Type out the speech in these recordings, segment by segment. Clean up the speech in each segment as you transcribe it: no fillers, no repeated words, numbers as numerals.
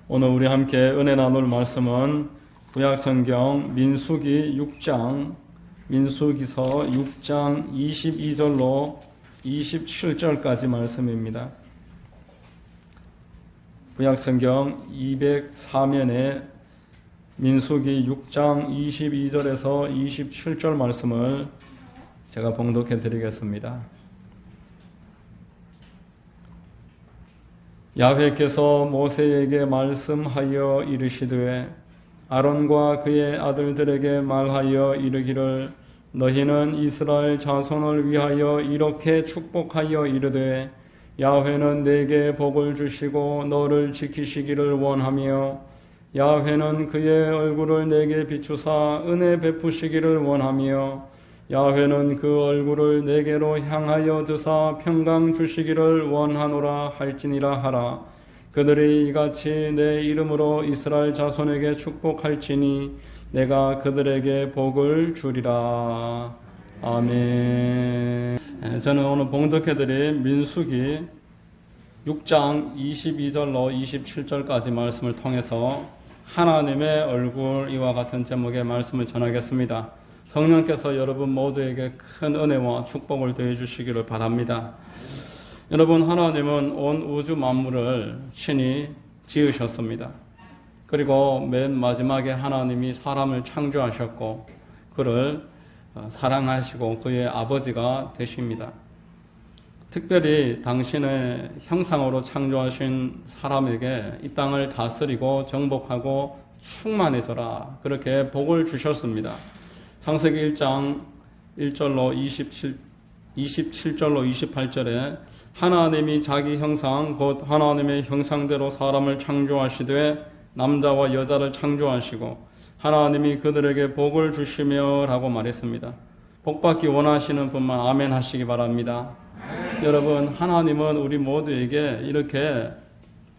오늘 우리 함께 은혜 나눌 말씀은 구약성경 민수기서 6장 22절로 27절까지 말씀입니다. 구약성경 204면에 민수기 6장 22절에서 27절 말씀을 제가 봉독해 드리겠습니다. 야훼께서 모세에게 말씀하여 이르시되 아론과 그의 아들들에게 말하여 이르기를 너희는 이스라엘 자손을 위하여 이렇게 축복하여 이르되 야훼는 내게 복을 주시고 너를 지키시기를 원하며 야훼는 그의 얼굴을 내게 비추사 은혜 베푸시기를 원하며 야훼는 그 얼굴을 내게로 향하여 드사 평강 주시기를 원하노라 할지니라 하라. 그들이 이같이 내 이름으로 이스라엘 자손에게 축복할지니 내가 그들에게 복을 주리라. 아멘. 저는 오늘 봉독해드린 민수기 6장 22절로 27절까지 말씀을 통해서 하나님의 얼굴 이와 같은 제목의 말씀을 전하겠습니다. 성령께서 여러분 모두에게 큰 은혜와 축복을 더해 주시기를 바랍니다. 여러분, 하나님은 온 우주 만물을 친히 지으셨습니다. 그리고 맨 마지막에 하나님이 사람을 창조하셨고 그를 사랑하시고 그의 아버지가 되십니다. 특별히 당신의 형상으로 창조하신 사람에게 이 땅을 다스리고 정복하고 충만해져라 그렇게 복을 주셨습니다. 창세기 1장 1절로 27절로 28절에 하나님이 자기 형상 곧 하나님의 형상대로 사람을 창조하시되 남자와 여자를 창조하시고 하나님이 그들에게 복을 주시며 라고 말했습니다. 복받기 원하시는 분만 아멘 하시기 바랍니다. 여러분, 하나님은 우리 모두에게 이렇게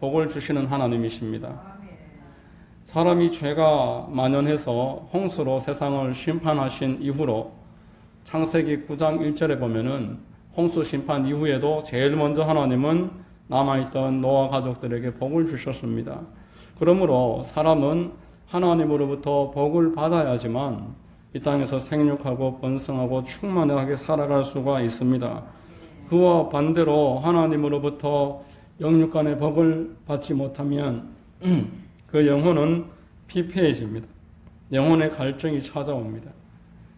복을 주시는 하나님이십니다. 사람이 죄가 만연해서 홍수로 세상을 심판하신 이후로 창세기 9장 1절에 보면은 홍수 심판 이후에도 제일 먼저 하나님은 남아있던 노아 가족들에게 복을 주셨습니다. 그러므로 사람은 하나님으로부터 복을 받아야지만 이 땅에서 생육하고 번성하고 충만하게 살아갈 수가 있습니다. 그와 반대로 하나님으로부터 영육간의 복을 받지 못하면 그 영혼은 피폐해집니다. 영혼의 갈증이 찾아옵니다.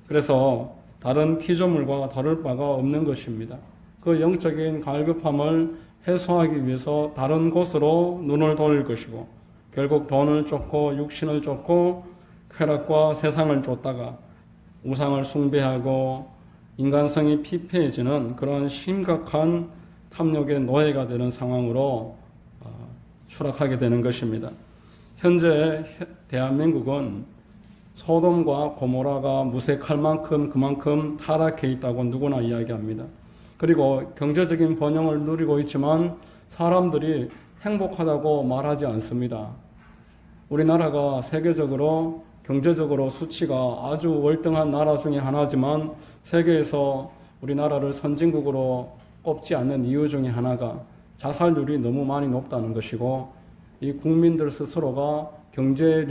그래서 다른 피조물과 다를 바가 없는 것입니다. 그 영적인 갈급함을 해소하기 위해서 다른 곳으로 눈을 돌릴 것이고 결국 돈을 쫓고 육신을 쫓고 쾌락과 세상을 쫓다가 우상을 숭배하고 인간성이 피폐해지는 그런 심각한 탐욕의 노예가 되는 상황으로 추락하게 되는 것입니다. 현재 대한민국은 소돔과 고모라가 무색할 만큼 그만큼 타락해 있다고 누구나 이야기합니다. 그리고 경제적인 번영을 누리고 있지만 사람들이 행복하다고 말하지 않습니다. 우리나라가 세계적으로 경제적으로 수치가 아주 월등한 나라 중에 하나지만 세계에서 우리나라를 선진국으로 꼽지 않는 이유 중에 하나가 자살률이 너무 많이 높다는 것이고 이 국민들 스스로가 경제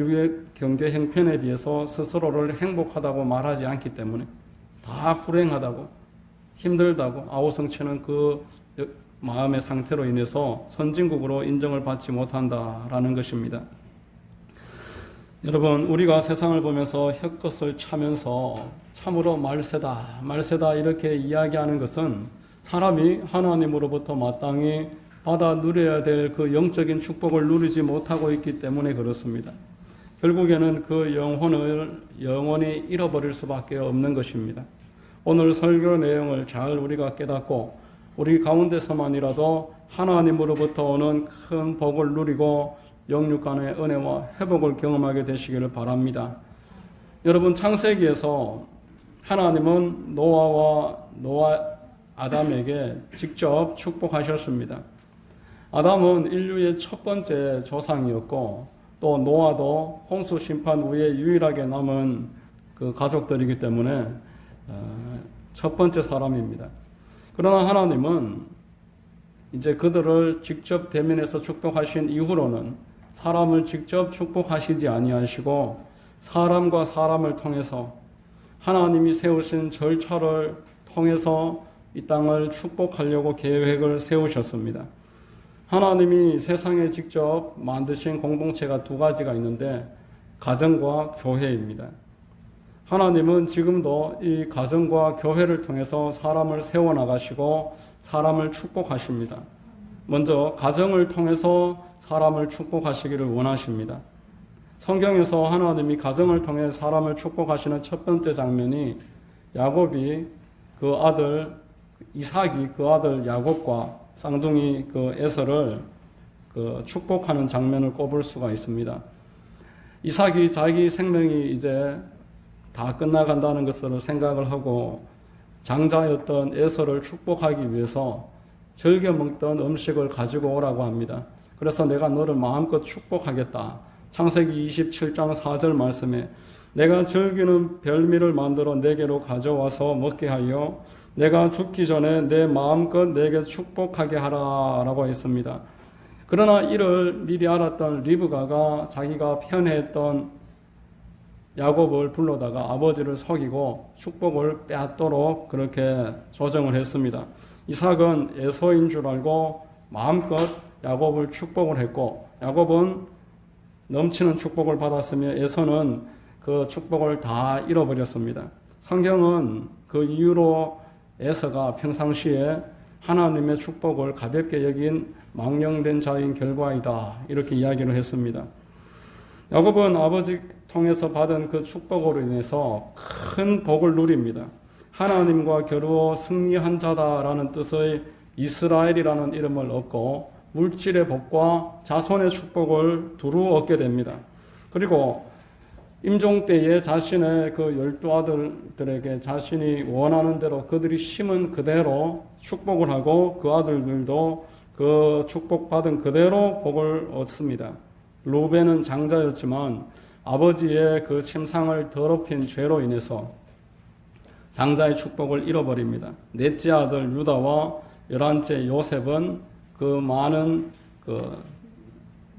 형편에 비해서 스스로를 행복하다고 말하지 않기 때문에 다 불행하다고 힘들다고 아우성치는 그 마음의 상태로 인해서 선진국으로 인정을 받지 못한다라는 것입니다. 여러분, 우리가 세상을 보면서 혀끝을 차면서 참으로 말세다 이렇게 이야기하는 것은 사람이 하나님으로부터 마땅히 받아 누려야 될 그 영적인 축복을 누리지 못하고 있기 때문에 그렇습니다. 결국에는 그 영혼을 영원히 잃어버릴 수밖에 없는 것입니다. 오늘 설교 내용을 잘 우리가 깨닫고 우리 가운데서만이라도 하나님으로부터 오는 큰 복을 누리고 영육간의 은혜와 회복을 경험하게 되시기를 바랍니다. 여러분, 창세기에서 하나님은 노아 아담에게 직접 축복하셨습니다. 아담은 인류의 첫 번째 조상이었고 또 노아도 홍수 심판 후에 유일하게 남은 그 가족들이기 때문에 첫 번째 사람입니다. 그러나 하나님은 이제 그들을 직접 대면해서 축복하신 이후로는 사람을 직접 축복하시지 아니하시고 사람과 사람을 통해서 하나님이 세우신 절차를 통해서 이 땅을 축복하려고 계획을 세우셨습니다. 하나님이 세상에 직접 만드신 공동체가 두 가지가 있는데 가정과 교회입니다. 하나님은 지금도 이 가정과 교회를 통해서 사람을 세워나가시고 사람을 축복하십니다. 먼저 가정을 통해서 사람을 축복하시기를 원하십니다. 성경에서 하나님이 가정을 통해 사람을 축복하시는 첫 번째 장면이 야곱이 그 아들 이삭이 그 아들 야곱과 쌍둥이 그 에서를 축복하는 장면을 꼽을 수가 있습니다. 이삭이 자기 생명이 이제 다 끝나간다는 것을 생각을 하고 장자였던 에서를 축복하기 위해서 즐겨 먹던 음식을 가지고 오라고 합니다. 그래서 내가 너를 마음껏 축복하겠다. 창세기 27장 4절 말씀에 내가 즐기는 별미를 만들어 내게로 가져와서 먹게 하여 내가 죽기 전에 내 마음껏 내게 축복하게 하라 라고 했습니다. 그러나 이를 미리 알았던 리브가가 자기가 편애했던 야곱을 불러다가 아버지를 속이고 축복을 빼앗도록 그렇게 조정을 했습니다. 이삭은 에서인 줄 알고 마음껏 야곱을 축복을 했고 야곱은 넘치는 축복을 받았으며 에서는 그 축복을 다 잃어버렸습니다. 성경은 그 이유로 에서가 평상시에 하나님의 축복을 가볍게 여긴 망령된 자인 결과이다 이렇게 이야기를 했습니다. 야곱은 아버지 통해서 받은 그 축복으로 인해서 큰 복을 누립니다. 하나님과 겨루어 승리한 자다라는 뜻의 이스라엘이라는 이름을 얻고 물질의 복과 자손의 축복을 두루 얻게 됩니다. 그리고 임종 때에 자신의 그 12아들들에게 자신이 원하는 대로 그들이 심은 그대로 축복을 하고 그 아들들도 그 축복받은 그대로 복을 얻습니다. 루벤은 장자였지만 아버지의 그 침상을 더럽힌 죄로 인해서 장자의 축복을 잃어버립니다. 넷째 아들 유다와 11째 요셉은 그 많은 그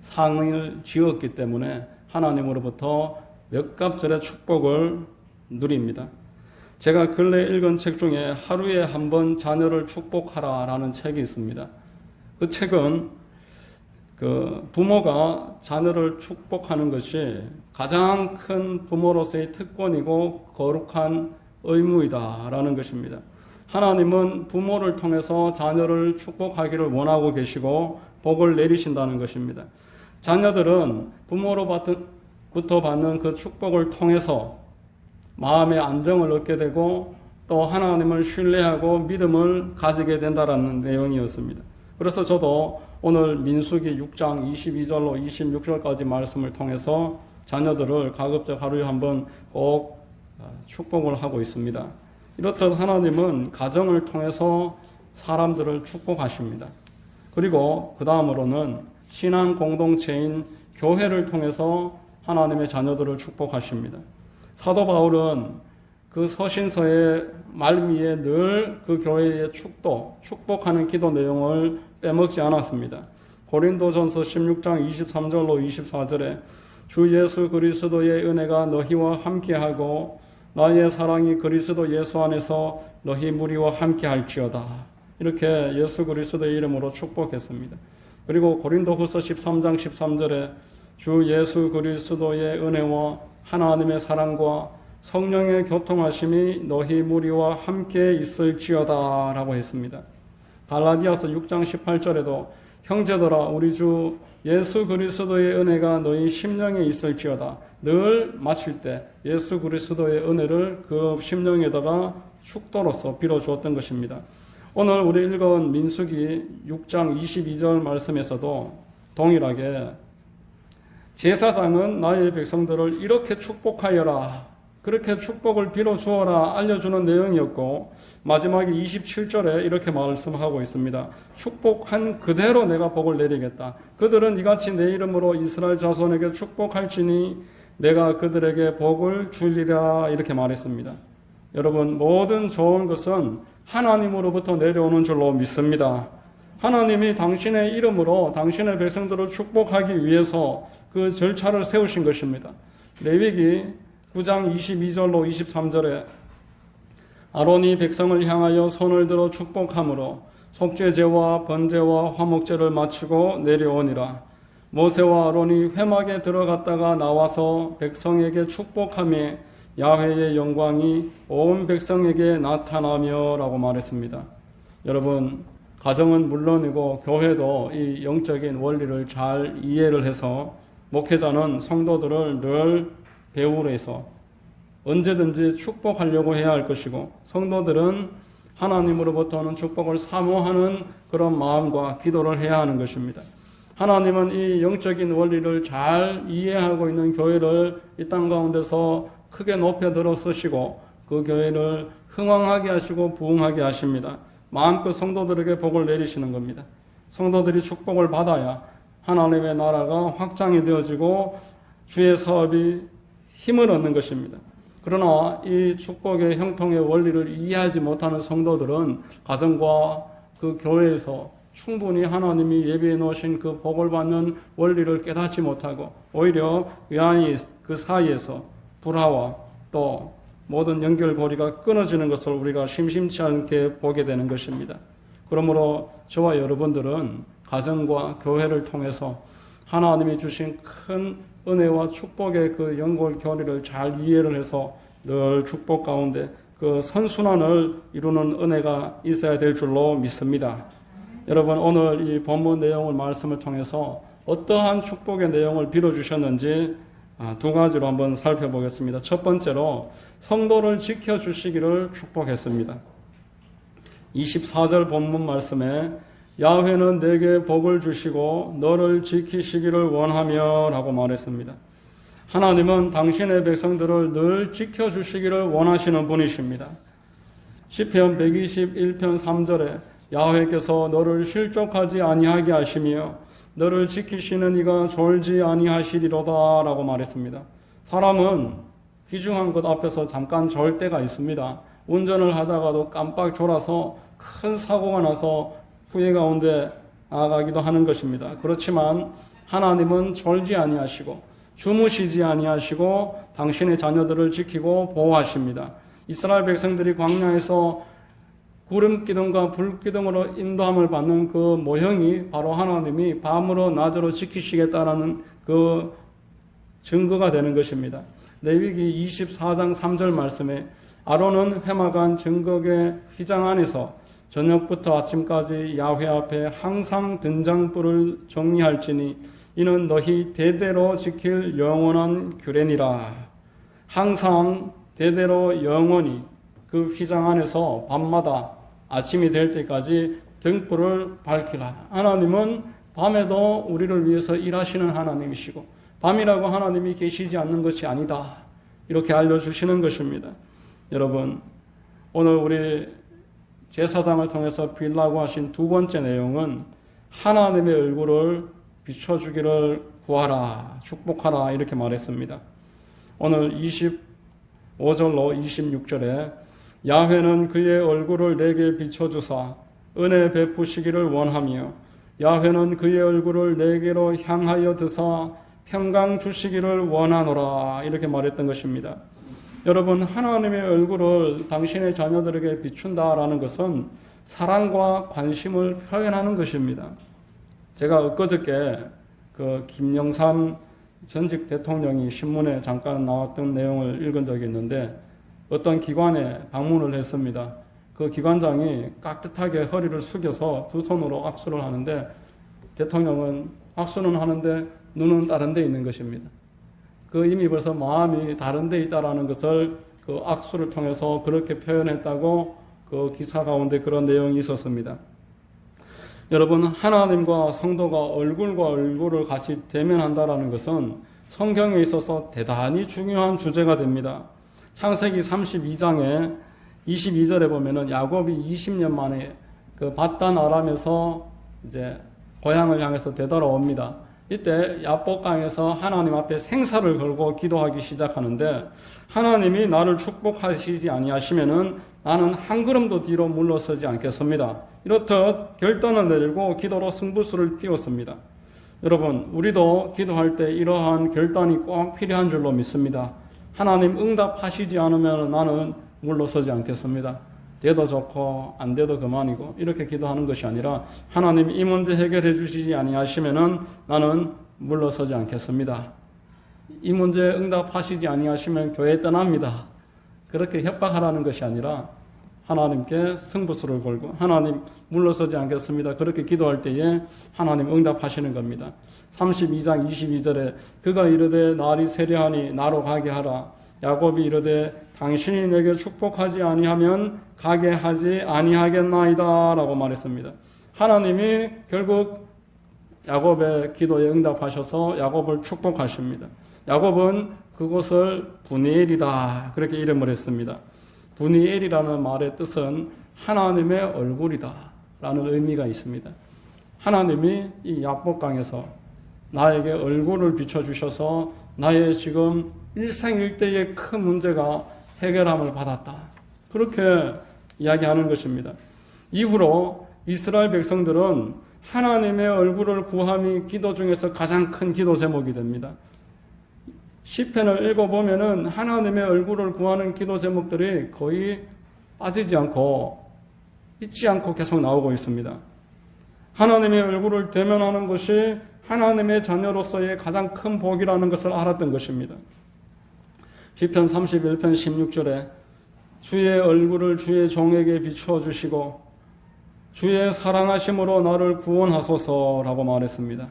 상을 지었기 때문에 하나님으로부터 몇 갑절의 축복을 누립니다. 제가 근래 읽은 책 중에 하루에 한 번 자녀를 축복하라라는 책이 있습니다. 그 책은 그 부모가 자녀를 축복하는 것이 가장 큰 부모로서의 특권이고 거룩한 의무이다라는 것입니다. 하나님은 부모를 통해서 자녀를 축복하기를 원하고 계시고 복을 내리신다는 것입니다. 자녀들은 부모로부터 받는 그 축복을 통해서 마음의 안정을 얻게 되고 또 하나님을 신뢰하고 믿음을 가지게 된다는 내용이었습니다. 그래서 저도 오늘 민수기 6장 22절로 26절까지 말씀을 통해서 자녀들을 가급적 하루에 한 번 꼭 축복을 하고 있습니다. 이렇듯 하나님은 가정을 통해서 사람들을 축복하십니다. 그리고 그 다음으로는 신앙 공동체인 교회를 통해서 하나님의 자녀들을 축복하십니다. 사도 바울은 그 서신서의 말미에 늘 그 교회의 축복하는 기도 내용을 빼먹지 않았습니다. 고린도전서 16장 23절로 24절에 주 예수 그리스도의 은혜가 너희와 함께하고 나의 사랑이 그리스도 예수 안에서 너희 무리와 함께할지어다. 이렇게 예수 그리스도의 이름으로 축복했습니다. 그리고 고린도후서 13장 13절에 주 예수 그리스도의 은혜와 하나님의 사랑과 성령의 교통하심이 너희 무리와 함께 있을지어다 라고 했습니다. 갈라디아서 6장 18절에도 형제들아 우리 주 예수 그리스도의 은혜가 너희 심령에 있을지어다. 늘 마칠 때 예수 그리스도의 은혜를 그 심령에다가 축도로서 빌어주었던 것입니다. 오늘 우리 읽은 민수기 6장 22절 말씀에서도 동일하게 제사장은 나의 백성들을 이렇게 축복하여라, 그렇게 축복을 빌어주어라 알려주는 내용이었고 마지막에 27절에 이렇게 말씀하고 있습니다. 축복한 그대로 내가 복을 내리겠다. 그들은 이같이 내 이름으로 이스라엘 자손에게 축복할지니 내가 그들에게 복을 주리라 이렇게 말했습니다. 여러분 모든 좋은 것은 하나님으로부터 내려오는 줄로 믿습니다. 하나님이 당신의 이름으로 당신의 백성들을 축복하기 위해서 그 절차를 세우신 것입니다. 레위기 9장 22절로 23절에 아론이 백성을 향하여 손을 들어 축복함으로 속죄제와 번제와 화목제를 마치고 내려오니라. 모세와 아론이 회막에 들어갔다가 나와서 백성에게 축복하며 야훼의 영광이 온 백성에게 나타나며 라고 말했습니다. 여러분, 가정은 물론이고 교회도 이 영적인 원리를 잘 이해를 해서 목회자는 성도들을 늘 배우려서 언제든지 축복하려고 해야 할 것이고, 성도들은 하나님으로부터 오는 축복을 사모하는 그런 마음과 기도를 해야 하는 것입니다. 하나님은 이 영적인 원리를 잘 이해하고 있는 교회를 이 땅 가운데서 크게 높여 들어 쓰시고 그 교회를 흥왕하게 하시고 부흥하게 하십니다. 마음껏 성도들에게 복을 내리시는 겁니다. 성도들이 축복을 받아야 하나님의 나라가 확장이 되어지고 주의 사업이 힘을 얻는 것입니다. 그러나 이 축복의 형통의 원리를 이해하지 못하는 성도들은 가정과 그 교회에서 충분히 하나님이 예비해 놓으신 그 복을 받는 원리를 깨닫지 못하고 오히려 외환이 그 사이에서 불화와 또 모든 연결고리가 끊어지는 것을 우리가 심심치 않게 보게 되는 것입니다. 그러므로 저와 여러분들은 가정과 교회를 통해서 하나님이 주신 큰 은혜와 축복의 그 연결고리를 잘 이해를 해서 늘 축복 가운데 그 선순환을 이루는 은혜가 있어야 될 줄로 믿습니다. 여러분, 오늘 이 본문 내용을 말씀을 통해서 어떠한 축복의 내용을 빌어주셨는지 두 가지로 한번 살펴보겠습니다. 첫 번째로 성도를 지켜주시기를 축복했습니다. 24절 본문 말씀에 야훼는 내게 복을 주시고 너를 지키시기를 원하며 라고 말했습니다. 하나님은 당신의 백성들을 늘 지켜주시기를 원하시는 분이십니다. 시편 121편 3절에 야훼께서 너를 실족하지 아니하게 하시며 너를 지키시는 이가 졸지 아니하시리로다 라고 말했습니다. 사람은 귀중한 것 앞에서 잠깐 졸 때가 있습니다. 운전을 하다가도 깜빡 졸아서 큰 사고가 나서 후회 가운데 나아가기도 하는 것입니다. 그렇지만 하나님은 졸지 아니하시고 주무시지 아니하시고 당신의 자녀들을 지키고 보호하십니다. 이스라엘 백성들이 광야에서 구름 기둥과 불 기둥으로 인도함을 받는 그 모형이 바로 하나님이 밤으로 낮으로 지키시겠다라는 그 증거가 되는 것입니다. 레위기 24장 3절 말씀에 아론은 회막안 증거의 휘장 안에서 저녁부터 아침까지 야훼 앞에 항상 등잔불을 정리할지니 이는 너희 대대로 지킬 영원한 규례니라. 항상 대대로 영원히 그 휘장 안에서 밤마다 아침이 될 때까지 등불을 밝히라. 하나님은 밤에도 우리를 위해서 일하시는 하나님이시고 밤이라고 하나님이 계시지 않는 것이 아니다. 이렇게 알려주시는 것입니다. 여러분, 오늘 우리 제사장을 통해서 빌라고 하신 두 번째 내용은 하나님의 얼굴을 비춰주기를 구하라, 축복하라 이렇게 말했습니다. 오늘 25절로 26절에 야훼는 그의 얼굴을 내게 비춰주사 은혜 베푸시기를 원하며 야훼는 그의 얼굴을 내게로 향하여 드사 평강 주시기를 원하노라 이렇게 말했던 것입니다. 여러분, 하나님의 얼굴을 당신의 자녀들에게 비춘다라는 것은 사랑과 관심을 표현하는 것입니다. 제가 엊그저께 그 김영삼 전직 대통령이 신문에 잠깐 나왔던 내용을 읽은 적이 있는데 어떤 기관에 방문을 했습니다. 그 기관장이 깍듯하게 허리를 숙여서 두 손으로 악수를 하는데 대통령은 악수는 하는데 눈은 다른 데 있는 것입니다. 그 이미 벌써 마음이 다른 데 있다라는 것을 그 악수를 통해서 그렇게 표현했다고 그 기사 가운데 그런 내용이 있었습니다. 여러분, 하나님과 성도가 얼굴과 얼굴을 같이 대면한다라는 것은 성경에 있어서 대단히 중요한 주제가 됩니다. 창세기 32장에 22절에 보면은 야곱이 20년 만에 그 밧단 아람에서 이제 고향을 향해서 되돌아옵니다. 이때 야복강에서 하나님 앞에 생사를 걸고 기도하기 시작하는데 하나님이 나를 축복하시지 아니하시면은 나는 한 걸음도 뒤로 물러서지 않겠습니다. 이렇듯 결단을 내리고 기도로 승부수를 띄웠습니다. 여러분, 우리도 기도할 때 이러한 결단이 꼭 필요한 줄로 믿습니다. 하나님 응답하시지 않으면 나는 물러서지 않겠습니다. 돼도 좋고 안 돼도 그만이고 이렇게 기도하는 것이 아니라 하나님 이 문제 해결해 주시지 아니하시면은 나는 물러서지 않겠습니다. 이 문제 응답하시지 아니하시면 교회 떠납니다. 그렇게 협박하라는 것이 아니라 하나님께 승부수를 걸고 하나님 물러서지 않겠습니다. 그렇게 기도할 때에 하나님 응답하시는 겁니다. 32장 22절에 그가 이르되 날이 세려하니 나로 가게 하라. 야곱이 이르되 당신이 내게 축복하지 아니하면 가게 하지 아니하겠나이다 라고 말했습니다. 하나님이 결국 야곱의 기도에 응답하셔서 야곱을 축복하십니다. 야곱은 그곳을 브니엘이다 그렇게 이름을 했습니다. 브니엘이라는 말의 뜻은 하나님의 얼굴이다 라는 의미가 있습니다. 하나님이 이 야복강에서 나에게 얼굴을 비춰주셔서 나의 지금 일생일대의 큰 문제가 해결함을 받았다. 그렇게 이야기하는 것입니다. 이후로 이스라엘 백성들은 하나님의 얼굴을 구함이 기도 중에서 가장 큰 기도 제목이 됩니다. 시편을 읽어보면은 하나님의 얼굴을 구하는 기도 제목들이 거의 빠지지 않고 잊지 않고 계속 나오고 있습니다. 하나님의 얼굴을 대면하는 것이 하나님의 자녀로서의 가장 큰 복이라는 것을 알았던 것입니다. 시편 31편 16절에 주의 얼굴을 주의 종에게 비추어주시고 주의 사랑하심으로 나를 구원하소서라고 말했습니다.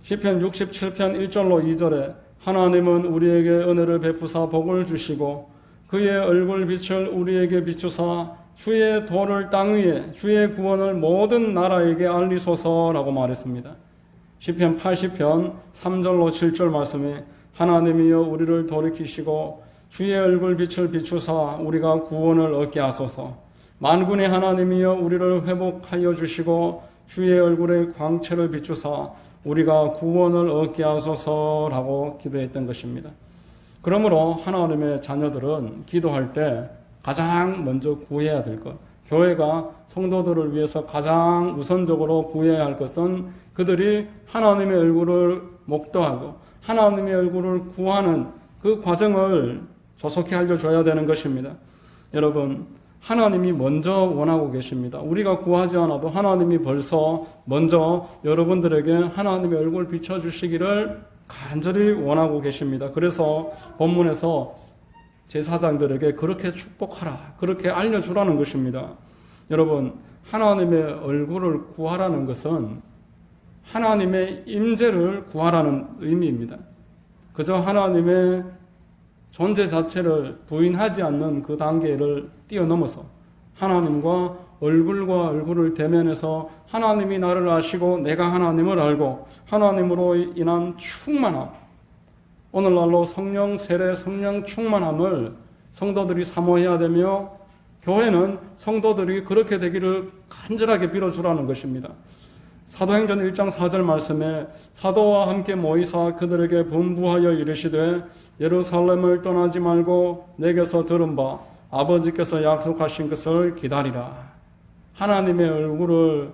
시편 67편 1절로 2절에 하나님은 우리에게 은혜를 베푸사 복을 주시고 그의 얼굴 빛을 우리에게 비추사 주의 도를 땅 위에 주의 구원을 모든 나라에게 알리소서라고 말했습니다. 시편 80편 3절로 7절 말씀에 하나님이여 우리를 돌이키시고 주의 얼굴 빛을 비추사 우리가 구원을 얻게 하소서. 만군의 하나님이여 우리를 회복하여 주시고 주의 얼굴의 광채를 비추사 우리가 구원을 얻게 하소서라고 기도했던 것입니다. 그러므로 하나님의 자녀들은 기도할 때 가장 먼저 구해야 될 것, 교회가 성도들을 위해서 가장 우선적으로 구해야 할 것은 그들이 하나님의 얼굴을 목도하고 하나님의 얼굴을 구하는 그 과정을 조속히 알려줘야 되는 것입니다. 여러분, 하나님이 먼저 원하고 계십니다. 우리가 구하지 않아도 하나님이 벌써 먼저 여러분들에게 하나님의 얼굴을 비춰주시기를 간절히 원하고 계십니다. 그래서 본문에서 제사장들에게 그렇게 축복하라, 그렇게 알려주라는 것입니다. 여러분, 하나님의 얼굴을 구하라는 것은 하나님의 임재를 구하라는 의미입니다. 그저 하나님의 존재 자체를 부인하지 않는 그 단계를 뛰어넘어서 하나님과 얼굴과 얼굴을 대면해서 하나님이 나를 아시고 내가 하나님을 알고 하나님으로 인한 충만함, 오늘날로 성령 세례, 성령 충만함을 성도들이 사모해야 되며 교회는 성도들이 그렇게 되기를 간절하게 빌어주라는 것입니다. 사도행전 1장 4절 말씀에 사도와 함께 모이사 그들에게 분부하여 이르시되 예루살렘을 떠나지 말고 내게서 들은 바 아버지께서 약속하신 것을 기다리라. 하나님의 얼굴을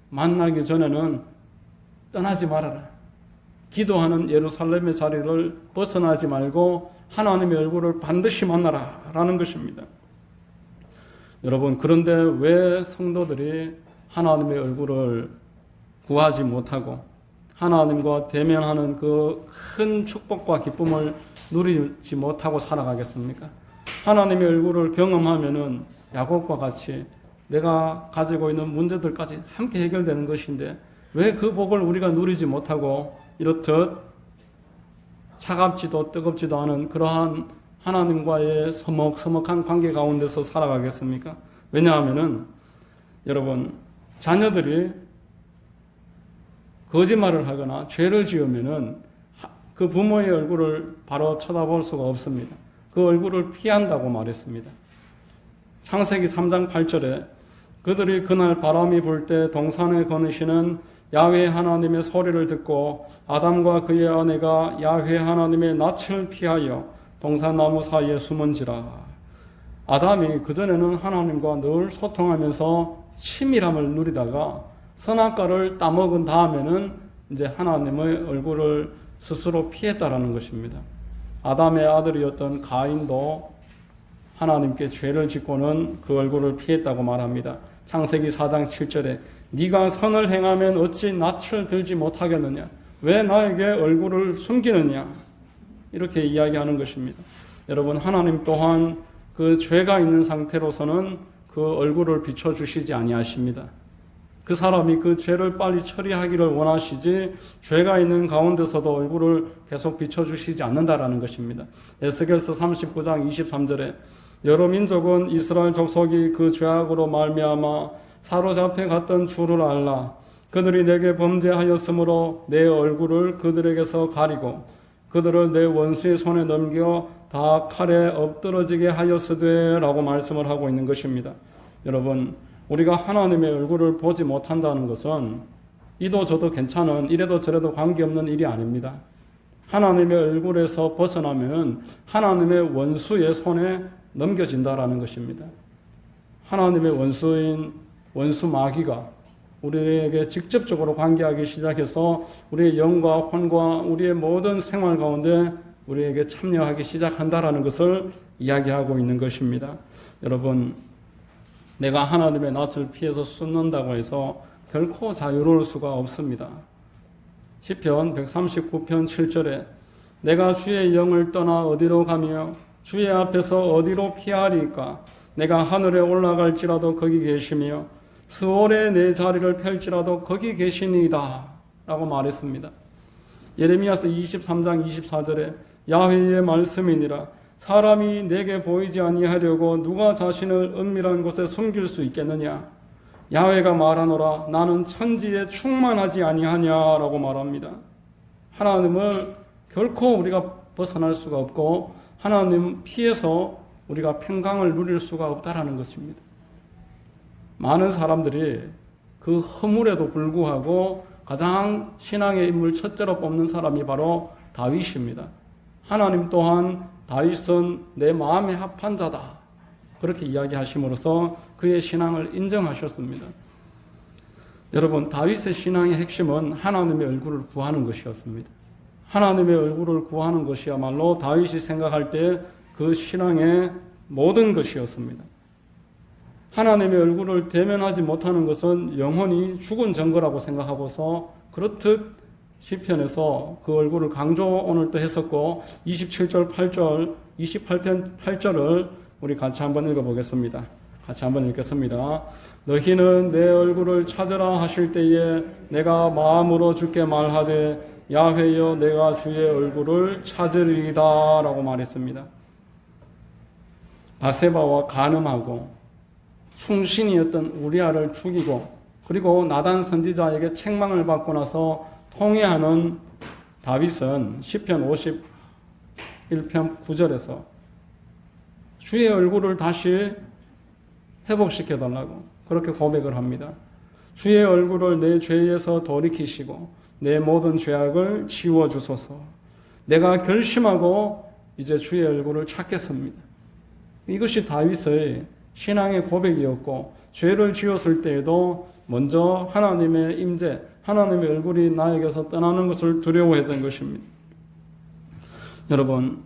만나기 전에는 떠나지 말아라. 기도하는 예루살렘의 자리를 벗어나지 말고 하나님의 얼굴을 반드시 만나라 라는 것입니다. 여러분, 그런데 왜 성도들이 하나님의 얼굴을 구하지 못하고 하나님과 대면하는 그 큰 축복과 기쁨을 누리지 못하고 살아가겠습니까? 하나님의 얼굴을 경험하면은 야곱과 같이 내가 가지고 있는 문제들까지 함께 해결되는 것인데 왜 그 복을 우리가 누리지 못하고 이렇듯 차갑지도 뜨겁지도 않은 그러한 하나님과의 서먹서먹한 관계 가운데서 살아가겠습니까? 왜냐하면은 여러분, 자녀들이 거짓말을 하거나 죄를 지으면은 그 부모의 얼굴을 바로 쳐다볼 수가 없습니다. 그 얼굴을 피한다고 말했습니다. 창세기 3장 8절에 그들이 그날 바람이 불 때 동산에 거느시는 야훼 하나님의 소리를 듣고 아담과 그의 아내가 야훼 하나님의 낯을 피하여 동산나무 사이에 숨은지라. 아담이 그전에는 하나님과 늘 소통하면서 친밀함을 누리다가 선악과를 따먹은 다음에는 이제 하나님의 얼굴을 스스로 피했다라는 것입니다. 아담의 아들이었던 가인도 하나님께 죄를 짓고는 그 얼굴을 피했다고 말합니다. 창세기 4장 7절에 네가 선을 행하면 어찌 낯을 들지 못하겠느냐? 왜 나에게 얼굴을 숨기느냐? 이렇게 이야기하는 것입니다. 여러분, 하나님 또한 그 죄가 있는 상태로서는 그 얼굴을 비춰주시지 아니하십니다. 그 사람이 그 죄를 빨리 처리하기를 원하시지 죄가 있는 가운데서도 얼굴을 계속 비춰주시지 않는다라는 것입니다. 에스겔서 39장 23절에 여러 민족은 이스라엘 족속이 그 죄악으로 말미암아 사로잡혀 갔던 줄을 알라. 그들이 내게 범죄하였으므로 내 얼굴을 그들에게서 가리고 그들을 내 원수의 손에 넘겨 다 칼에 엎드러지게 하였으되 라고 말씀을 하고 있는 것입니다. 여러분, 우리가 하나님의 얼굴을 보지 못한다는 것은 이도 저도 괜찮은 이래도 저래도 관계없는 일이 아닙니다. 하나님의 얼굴에서 벗어나면 하나님의 원수의 손에 넘겨진다라는 것입니다. 하나님의 원수인 원수 마귀가 우리에게 직접적으로 관계하기 시작해서 우리의 영과 혼과 우리의 모든 생활 가운데 우리에게 참여하기 시작한다라는 것을 이야기하고 있는 것입니다. 여러분, 내가 하나님의 낯을 피해서 숨는다고 해서 결코 자유로울 수가 없습니다. 시편 139편 7절에 내가 주의 영을 떠나 어디로 가며 주의 앞에서 어디로 피하리까? 내가 하늘에 올라갈지라도 거기 계시며 스올에 내 자리를 펼지라도 거기 계시니이다 라고 말했습니다. 예레미야서 23장 24절에 야훼의 말씀이니라 사람이 내게 보이지 아니하려고 누가 자신을 은밀한 곳에 숨길 수 있겠느냐? 야훼가 말하노라 나는 천지에 충만하지 아니하냐라고 말합니다. 하나님을 결코 우리가 벗어날 수가 없고 하나님 피해서 우리가 평강을 누릴 수가 없다라는 것입니다. 많은 사람들이 그 허물에도 불구하고 가장 신앙의 인물 첫째로 뽑는 사람이 바로 다윗입니다. 하나님 또한 다윗은 내 마음에 합한 자다. 그렇게 이야기하심으로써 그의 신앙을 인정하셨습니다. 여러분, 다윗의 신앙의 핵심은 하나님의 얼굴을 구하는 것이었습니다. 하나님의 얼굴을 구하는 것이야말로 다윗이 생각할 때 그 신앙의 모든 것이었습니다. 하나님의 얼굴을 대면하지 못하는 것은 영혼이 죽은 증거라고 생각하고서 그렇듯 시편에서 그 얼굴을 강조 오늘 또 했었고 27절 8절 28편 8절을 우리 같이 한번 읽어보겠습니다. 같이 한번 읽겠습니다. 너희는 내 얼굴을 찾으라 하실 때에 내가 마음으로 주께 말하되 야훼여 내가 주의 얼굴을 찾으리이다 라고 말했습니다. 바세바와 간음하고 충신이었던 우리아를 죽이고 그리고 나단 선지자에게 책망을 받고 나서 통회하는 다윗은 시편 51편 9절에서 주의 얼굴을 다시 회복시켜달라고 그렇게 고백을 합니다. 주의 얼굴을 내 죄에서 돌이키시고 내 모든 죄악을 지워주소서. 내가 결심하고 이제 주의 얼굴을 찾겠습니다. 이것이 다윗의 신앙의 고백이었고 죄를 지었을 때에도 먼저 하나님의 임재, 하나님의 얼굴이 나에게서 떠나는 것을 두려워했던 것입니다. 여러분,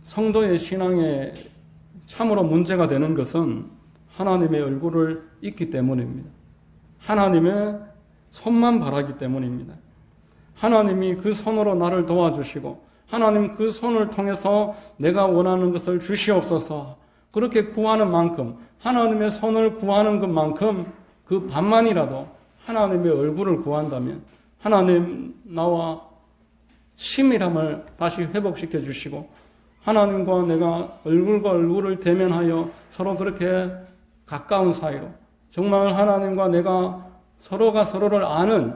성도의 신앙에 참으로 문제가 되는 것은 하나님의 얼굴을 잊기 때문입니다. 하나님의 손만 바라기 때문입니다. 하나님이 그 손으로 나를 도와주시고 하나님 그 손을 통해서 내가 원하는 것을 주시옵소서 그렇게 구하는 만큼 하나님의 손을 구하는 것만큼 그 반만이라도 하나님의 얼굴을 구한다면 하나님 나와 친밀함을 다시 회복시켜 주시고 하나님과 내가 얼굴과 얼굴을 대면하여 서로 그렇게 가까운 사이로 정말 하나님과 내가 서로가 서로를 아는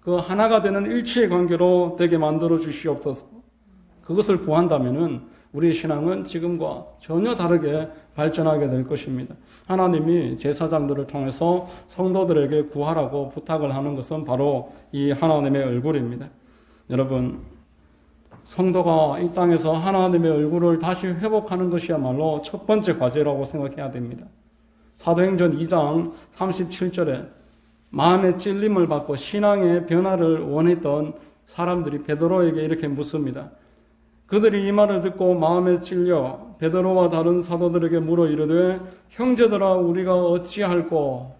그 하나가 되는 일치의 관계로 되게 만들어 주시옵소서. 그것을 구한다면은 우리 신앙은 지금과 전혀 다르게 발전하게 될 것입니다. 하나님이 제사장들을 통해서 성도들에게 구하라고 부탁을 하는 것은 바로 이 하나님의 얼굴입니다. 여러분, 성도가 이 땅에서 하나님의 얼굴을 다시 회복하는 것이야말로 첫 번째 과제라고 생각해야 됩니다. 사도행전 2장 37절에 마음의 찔림을 받고 신앙의 변화를 원했던 사람들이 베드로에게 이렇게 묻습니다. 그들이 이 말을 듣고 마음에 찔려 베드로와 다른 사도들에게 물어 이르되 형제들아 우리가 어찌할꼬?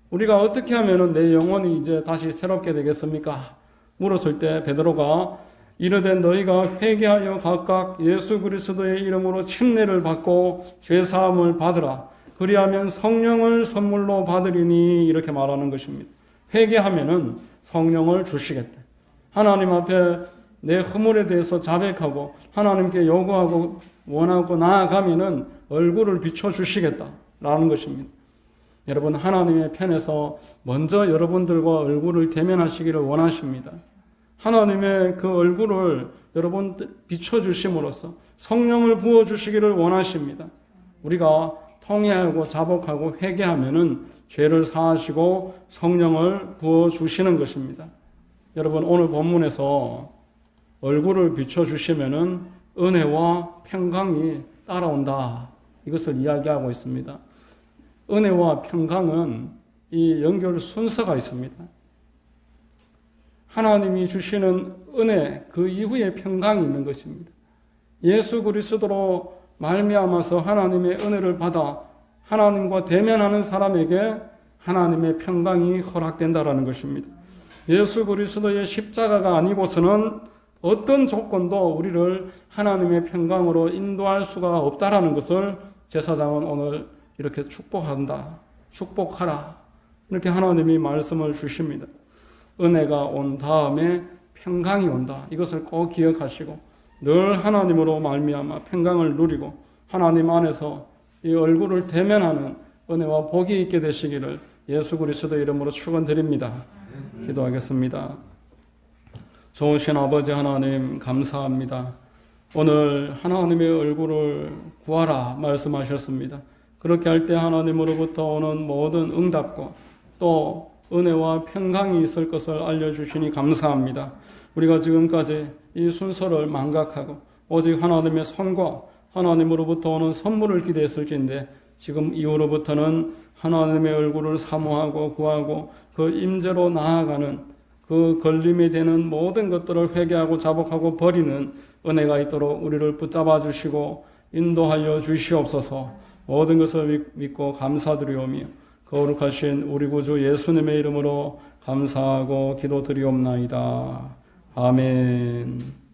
우리가 어떻게 하면 내 영혼이 이제 다시 새롭게 되겠습니까? 물었을 때 베드로가 이르되 너희가 회개하여 각각 예수 그리스도의 이름으로 침례를 받고 죄사함을 받으라. 그리하면 성령을 선물로 받으리니 이렇게 말하는 것입니다. 회개하면은 성령을 주시겠다. 하나님 앞에 내 허물에 대해서 자백하고 하나님께 요구하고 원하고 나아가면은 얼굴을 비춰주시겠다라는 것입니다. 여러분, 하나님의 편에서 먼저 여러분들과 얼굴을 대면하시기를 원하십니다. 하나님의 그 얼굴을 여러분 비춰주심으로써 성령을 부어주시기를 원하십니다. 우리가 통회하고 자복하고 회개하면은 죄를 사하시고 성령을 부어주시는 것입니다. 여러분, 오늘 본문에서 얼굴을 비춰주시면은 은혜와 평강이 따라온다. 이것을 이야기하고 있습니다. 은혜와 평강은 이 연결 순서가 있습니다. 하나님이 주시는 은혜, 그 이후에 평강이 있는 것입니다. 예수 그리스도로 말미암아서 하나님의 은혜를 받아 하나님과 대면하는 사람에게 하나님의 평강이 허락된다라는 것입니다. 예수 그리스도의 십자가가 아니고서는 어떤 조건도 우리를 하나님의 평강으로 인도할 수가 없다라는 것을 제사장은 오늘 이렇게 축복한다. 축복하라. 이렇게 하나님이 말씀을 주십니다. 은혜가 온 다음에 평강이 온다. 이것을 꼭 기억하시고 늘 하나님으로 말미암아 평강을 누리고 하나님 안에서 이 얼굴을 대면하는 은혜와 복이 있게 되시기를 예수 그리스도 이름으로 축원드립니다. 기도하겠습니다. 좋으신 아버지 하나님 감사합니다. 오늘 하나님의 얼굴을 구하라 말씀하셨습니다. 그렇게 할 때 하나님으로부터 오는 모든 응답과 또 은혜와 평강이 있을 것을 알려주시니 감사합니다. 우리가 지금까지 이 순서를 망각하고 오직 하나님의 손과 하나님으로부터 오는 선물을 기대했을진데 지금 이후로부터는 하나님의 얼굴을 사모하고 구하고 그 임재로 나아가는 그 걸림이 되는 모든 것들을 회개하고 자복하고 버리는 은혜가 있도록 우리를 붙잡아 주시고 인도하여 주시옵소서. 모든 것을 믿고 감사드리오며 거룩하신 우리 구주 예수님의 이름으로 감사하고 기도드리옵나이다. 아멘.